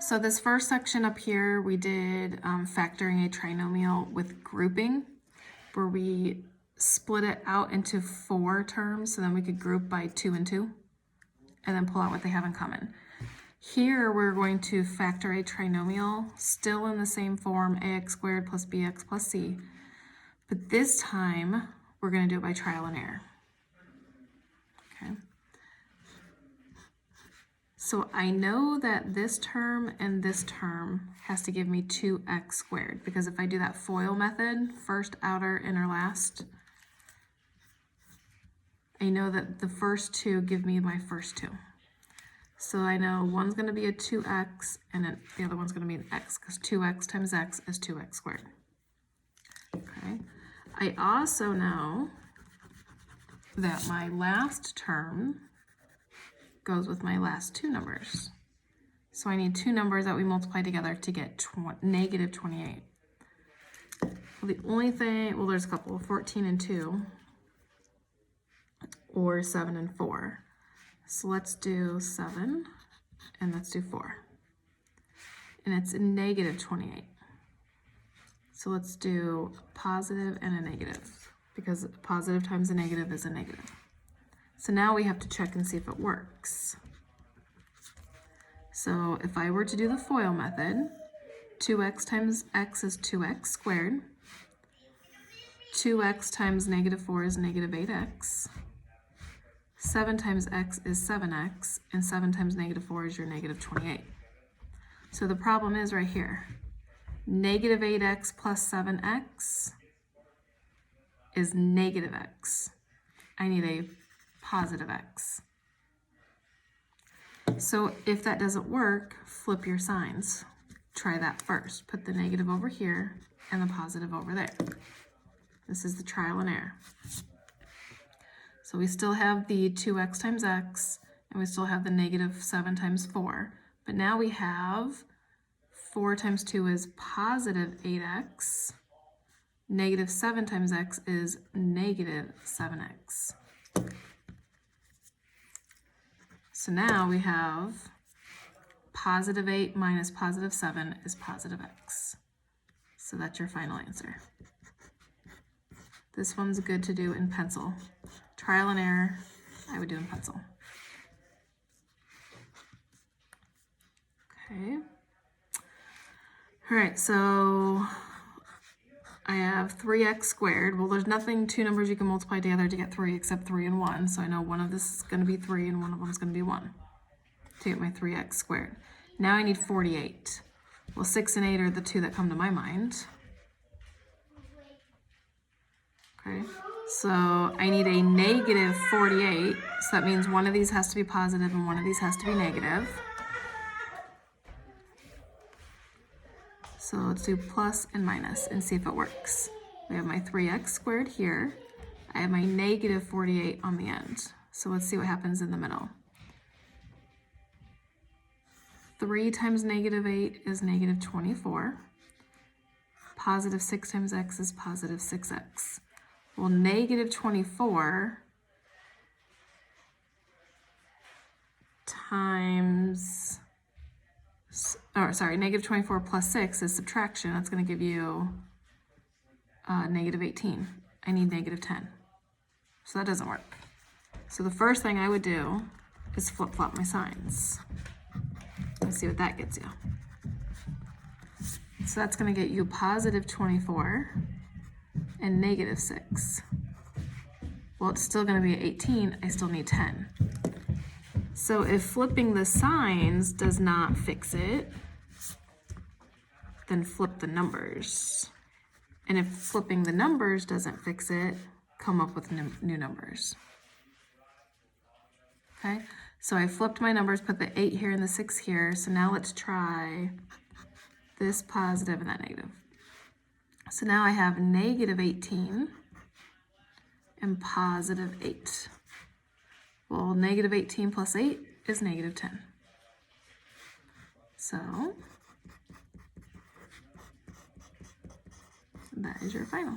So this first section up here, we did factoring a trinomial with grouping, where we split it out into 4 terms, so then we could group by 2 and 2, and then pull out what they have in common. Here, we're going to factor a trinomial, still in the same form, ax squared plus bx plus c, but this time, we're going to do it by trial and error. Okay. So I know that this term and this term has to give me 2x squared, because if I do that FOIL method, first, outer, inner, last, I know that the first 2 give me my first 2. So I know one's going to be a 2x and then the other one's going to be an x, because 2x times x is 2x squared. Okay. I also know that my last term goes with my last 2 numbers. So I need 2 numbers that we multiply together to get negative 28. Well, the only thing, well, there's a couple, 14 and 2, or 7 and 4. So let's do 7, and let's do 4. And it's a negative 28. So let's do positive and a negative, because positive times a negative is a negative. So now we have to check and see if it works. So if I were to do the FOIL method, 2x times x is 2x squared. 2x times negative 4 is negative 8x. 7 times x is 7x, and 7 times negative 4 is your negative 28. So the problem is right here. Negative 8x plus 7x is negative x. I need a positive x. So if that doesn't work, flip your signs. Try that first. Put the negative over here and the positive over there. This is the trial and error. So we still have the 2x times x, and we still have the negative 7 times 4. But now we have 4 times 2 is positive 8x. Negative 7 times x is negative 7x. So now we have positive 8 minus positive 7 is positive x. So that's your final answer. This one's good to do in pencil. Trial and error, I would do in pencil. Okay. All right, so I have 3x squared. Well, there's nothing, 2 numbers you can multiply together to get 3 except 3 and 1. So I know one of this is going to be 3 and one of them is going to be 1 to get my 3x squared. Now I need 48. Well, 6 and 8 are the 2 that come to my mind. Okay, so I need a negative 48. So that means one of these has to be positive and one of these has to be negative. So let's do plus and minus and see if it works. We have my 3x squared here. I have my negative 48 on the end. So let's see what happens in the middle. 3 times negative 8 is negative 24. Positive 6 times x is positive 6x. Well, negative 24 times, negative 24 plus 6 is subtraction. That's going to give you negative 18. I need negative 10. So that doesn't work. So the first thing I would do is flip-flop my signs. Let's see what that gets you. So that's going to get you positive 24 and negative 6. Well, it's still going to be 18. I still need 10. So if flipping the signs does not fix it, then flip the numbers. And if flipping the numbers doesn't fix it, come up with new numbers. Okay, so I flipped my numbers, put the 8 here and the 6 here. So now let's try this positive and that negative. So now I have negative 18 and positive 8. Well, negative 18 plus 8 is negative 10. So that is your final.